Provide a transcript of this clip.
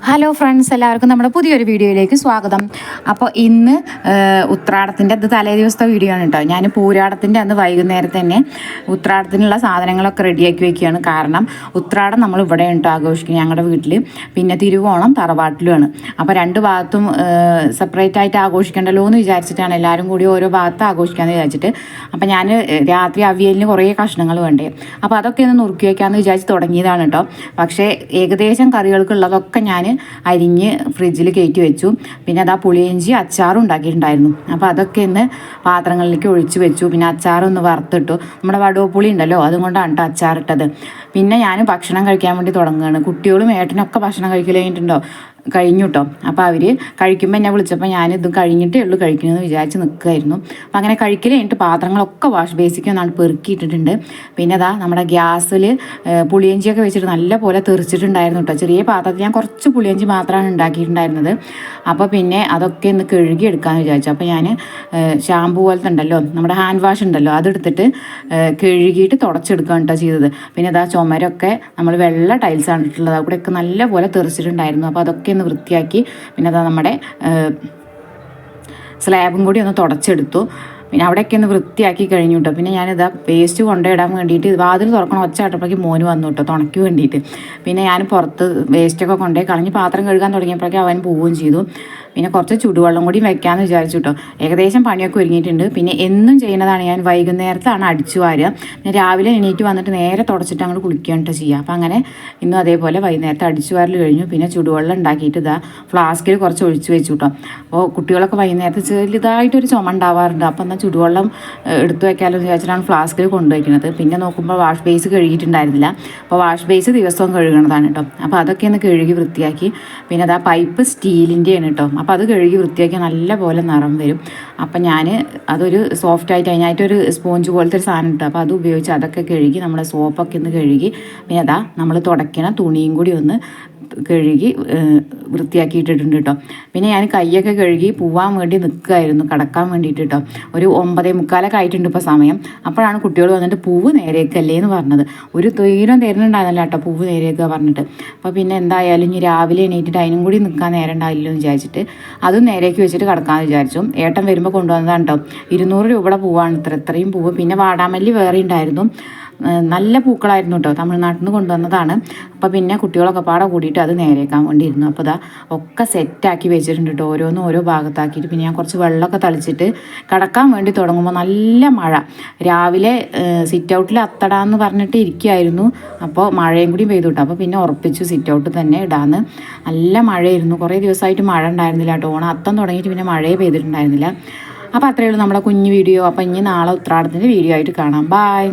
Hello friends, എല്ലാവർക്കും നമ്മുടെ പുതിയൊരു വീഡിയോയിലേക്ക് സ്വാഗതം. അപ്പോൾ ഇന്ന് ഉത്രാടത്തിൻ്റെ അത് തലേ ദിവസത്തെ വീഡിയോ ആണ് കേട്ടോ. ഞാൻ പൂരാടത്തിൻ്റെ അന്ന് വൈകുന്നേരം തന്നെ ഉത്രാടത്തിനുള്ള സാധനങ്ങളൊക്കെ റെഡിയാക്കി വെക്കുകയാണ്. കാരണം ഉത്രാടം നമ്മൾ ഇവിടെ ഉണ്ട് ആഘോഷിക്കുന്നത് ഞങ്ങളുടെ വീട്ടിൽ, പിന്നെ തിരുവോണം തറവാട്ടിലുമാണ്. അപ്പോൾ രണ്ട് ഭാഗത്തും സെപ്പറേറ്റ് ആയിട്ട് ആഘോഷിക്കണ്ടല്ലോ എന്ന് വിചാരിച്ചിട്ടാണ് എല്ലാവരും കൂടി ഓരോ ഭാഗത്ത് ആഘോഷിക്കാമെന്ന് വിചാരിച്ചിട്ട്. അപ്പോൾ ഞാൻ രാത്രി അവിയലിന് കുറേ കഷ്ണങ്ങൾ വേണ്ടേ, അപ്പോൾ അതൊക്കെ ഒന്ന് നുറുക്കി വയ്ക്കാമെന്ന് വിചാരിച്ച് തുടങ്ങിയതാണ് കേട്ടോ. പക്ഷേ ഏകദേശം കറികൾക്കുള്ളതൊക്കെ ഞാൻ അരിഞ്ഞ് ഫ്രിഡ്ജിൽ കയറ്റി വെച്ചു. പിന്നെ അതാ പുളിയിഞ്ചി അച്ചാറും ഉണ്ടാക്കിയിട്ടുണ്ടായിരുന്നു. അപ്പോൾ അതൊക്കെ ഇന്ന് പാത്രങ്ങളിലേക്ക് ഒഴിച്ച് വെച്ചു. പിന്നെ അച്ചാറൊന്ന് വറുത്തിട്ടു. നമ്മുടെ വടുവപ്പുളി ഉണ്ടല്ലോ, അതുകൊണ്ടാണ് കേട്ടോ അച്ചാറിട്ടത്. പിന്നെ ഞാൻ ഭക്ഷണം കഴിക്കാൻ വേണ്ടി തുടങ്ങുകയാണ്. കുട്ടികളും ഏട്ടനൊക്കെ ഭക്ഷണം കഴിക്കൽ കഴിഞ്ഞു കേട്ടോ. അപ്പോൾ അവർ കഴിക്കുമ്പോൾ എന്നെ വിളിച്ചപ്പോൾ ഞാനിത് കഴിഞ്ഞിട്ടേ ഉള്ളൂ കഴിക്കണമെന്ന് വിചാരിച്ച് നിൽക്കുമായിരുന്നു. അപ്പോൾ അങ്ങനെ കഴിക്കൽ കഴിഞ്ഞിട്ട് പാത്രങ്ങളൊക്കെ വാഷ് ബേസിക്ക് ഒന്നാണ് പെറുക്കിയിട്ടിട്ടുണ്ട്. പിന്നെ അതാ നമ്മുടെ ഗ്യാസിൽ പുളിയഞ്ചിയൊക്കെ വെച്ചിട്ട് നല്ല പോലെ തെറിച്ചിട്ടുണ്ടായിരുന്നു കേട്ടോ. ചെറിയ പാത്രത്തിൽ ഞാൻ കുറച്ച് പുളിയഞ്ചി മാത്രമാണ് ഉണ്ടാക്കിയിട്ടുണ്ടായിരുന്നത്. അപ്പോൾ പിന്നെ അതൊക്കെ ഒന്ന് കഴുകി എടുക്കാമെന്ന് വിചാരിച്ചു. അപ്പോൾ ഞാൻ ഷാമ്പു പോലത്തെ ഉണ്ടല്ലോ, നമ്മുടെ ഹാൻഡ് വാഷ് ഉണ്ടല്ലോ, അതെടുത്തിട്ട് കഴുകിയിട്ട് തുടച്ചെടുക്കുകയാണ് കേട്ടോ ചെയ്തത്. പിന്നെ അതാ ചുമരൊക്കെ നമ്മൾ വെള്ള ടൈൽസാണ് ഇട്ടിട്ടുള്ളത്, അവിടെയൊക്കെ നല്ല പോലെ തെറിച്ചിട്ടുണ്ടായിരുന്നു. അപ്പോൾ അതൊക്കെ ഒന്ന് വൃത്തിയാക്കി. പിന്നെ അതാ നമ്മുടെ സ്ലാബും കൂടി ഒന്ന് തുടച്ചെടുത്തു. പിന്നെ അവിടെയൊക്കെ ഒന്ന് വൃത്തിയാക്കി കഴിഞ്ഞു കേട്ടോ. പിന്നെ ഞാനിതാ പേസ്റ്റ് കൊണ്ടുപോയിടാൻ വേണ്ടിയിട്ട് വാതിൽ തുറക്കണം ഒച്ച ആട്ടപ്പോഴേക്ക് മോന് വന്നു കേട്ടോ, തുണയ്ക്ക് വേണ്ടിയിട്ട്. പിന്നെ ഞാൻ പുറത്ത് വേസ്റ്റൊക്കെ കൊണ്ടുപോയി കളഞ്ഞ് പാത്രം കഴുകാൻ തുടങ്ങിയപ്പോഴേക്കും അവൻ പോവുകയും ചെയ്തു. പിന്നെ കുറച്ച് ചുടുവെള്ളം കൂടി വെക്കാമെന്ന് വിചാരിച്ചു കേട്ടോ. ഏകദേശം പണിയൊക്കെ ഒരുങ്ങിയിട്ടുണ്ട്. പിന്നെ എന്നും ചെയ്യുന്നതാണ് ഞാൻ വൈകുന്നേരത്താണ് അടിച്ചു വാരുക. ഞാൻ രാവിലെ എണീറ്റ് വന്നിട്ട് നേരെ തുടച്ചിട്ട് അങ്ങോട്ട് കുളിക്കുകയാണ് ചെയ്യുക. അപ്പോൾ അങ്ങനെ ഇന്നും അതേപോലെ വൈകുന്നേരത്തെ അടിച്ചു വാരൽ കഴിഞ്ഞു. പിന്നെ ചുടുവെള്ളം ഉണ്ടാക്കിയിട്ട് ഇതാ ഫ്ലാസ്കിൽ കുറച്ച് ഒഴിച്ച് വെച്ചു കേട്ടോ. അപ്പോൾ കുട്ടികളൊക്കെ വൈകുന്നേരത്ത് ചെറുതായിട്ടൊരു ചുമ ഉണ്ടാവാറുണ്ട്. അപ്പോൾ എന്നാൽ ചുടുവെള്ളം എടുത്തു വെക്കാമല്ലോ എന്ന് വിചാരിച്ചിട്ടാണ് ഫ്ലാസ്കിൽ കൊണ്ടുവയ്ക്കുന്നത്. പിന്നെ നോക്കുമ്പോൾ വാഷ് ബേസ് കഴുകിയിട്ടുണ്ടായിരുന്നില്ല. അപ്പോൾ വാഷ് ബേസ് ദിവസവും കഴുകണതാണ് കേട്ടോ. അപ്പോൾ അതൊക്കെ ഒന്ന് കഴുകി വൃത്തിയാക്കി. പിന്നെ അതാ പൈപ്പ് സ്റ്റീലിൻ്റെയാണ് കേട്ടോ. അപ്പോൾ അത് കഴുകി വൃത്തിയാക്കി നല്ല പോലെ നിറം വരും. അപ്പം ഞാൻ അതൊരു സോഫ്റ്റായിട്ട് അതിനായിട്ടൊരു സ്പോഞ്ച് പോലത്തെ ഒരു സാധനം ഇട്ടു. അപ്പോൾ അത് ഉപയോഗിച്ച് അതൊക്കെ കഴുകി നമ്മുടെ സോപ്പൊക്കെ ഒന്ന് കഴുകി. പിന്നെ അതാ നമ്മൾ തുടയ്ക്കണ തുണിയും കൂടി ഒന്ന് കഴുകി വൃത്തിയാക്കിയിട്ടിട്ടുണ്ട് കേട്ടോ. പിന്നെ ഞാൻ കൈയൊക്കെ കഴുകി പോവാൻ വേണ്ടി നിൽക്കുമായിരുന്നു, കിടക്കാൻ വേണ്ടിയിട്ട് കേട്ടോ. ഒരു 9:45 ആയിട്ടുണ്ട് ഇപ്പോൾ സമയം. അപ്പോഴാണ് കുട്ടികൾ വന്നിട്ട് പൂവ് നേരേക്കല്ലേ എന്ന് പറഞ്ഞത്. ഒരു തീരം തരുന്നുണ്ടായിരുന്നില്ല കേട്ടോ പൂവ് നേരേക്കുക പറഞ്ഞിട്ട്. അപ്പോൾ പിന്നെ എന്തായാലും ഇനി രാവിലെ എണീറ്റിട്ട് അതിനും കൂടി നിൽക്കാൻ നേരം ഉണ്ടാവില്ലോ എന്ന് വിചാരിച്ചിട്ട് അതും നേരേക്ക് വെച്ചിട്ട് കിടക്കാമെന്ന് വിചാരിച്ചു. ഏട്ടൻ വരുമ്പോൾ കൊണ്ടുവന്നതാണ് കേട്ടോ. 200 രൂപയുടെ പൂവാണ് ഇത്രയും പൂവ്. പിന്നെ വാടാമല്ലി വേറെ ഉണ്ടായിരുന്നു, നല്ല പൂക്കളായിരുന്നു കേട്ടോ, തമിഴ്നാട്ടിൽ നിന്ന് കൊണ്ടുവന്നതാണ്. അപ്പോൾ പിന്നെ കുട്ടികളൊക്കെ പാടെ കൂടിയിട്ട് അത് നേരേക്കാൻ വേണ്ടിയിരുന്നു. അപ്പോൾ ഇതാ ഒക്കെ സെറ്റാക്കി വെച്ചിട്ടുണ്ട് കേട്ടോ, ഓരോന്നും ഓരോ ഭാഗത്താക്കിയിട്ട്. പിന്നെ ഞാൻ കുറച്ച് വെള്ളമൊക്കെ തളിച്ചിട്ട് കിടക്കാൻ വേണ്ടി തുടങ്ങുമ്പോൾ നല്ല മഴ. രാവിലെ സിറ്റ് ഔട്ടിൽ അത്തടാന്ന് പറഞ്ഞിട്ട് ഇരിക്കുകയായിരുന്നു. അപ്പോൾ മഴയും കൂടി പെയ്തു കേട്ടോ. അപ്പോൾ പിന്നെ ഉറപ്പിച്ചു സിറ്റ് ഔട്ട് തന്നെ ഇടാന്ന്. നല്ല മഴയായിരുന്നു, കുറേ ദിവസമായിട്ട് മഴ ഉണ്ടായിരുന്നില്ല കേട്ടോ. ഓണം അത്തം തുടങ്ങിയിട്ട് പിന്നെ മഴയെ പെയ്തിട്ടുണ്ടായിരുന്നില്ല. അപ്പോൾ അത്രയേ ഉള്ളൂ നമ്മുടെ കുഞ്ഞു വീഡിയോ. അപ്പോൾ ഇനി നാളെ ഉത്രാടത്തിൻ്റെ വീഡിയോ ആയിട്ട് കാണാം. ബായ്.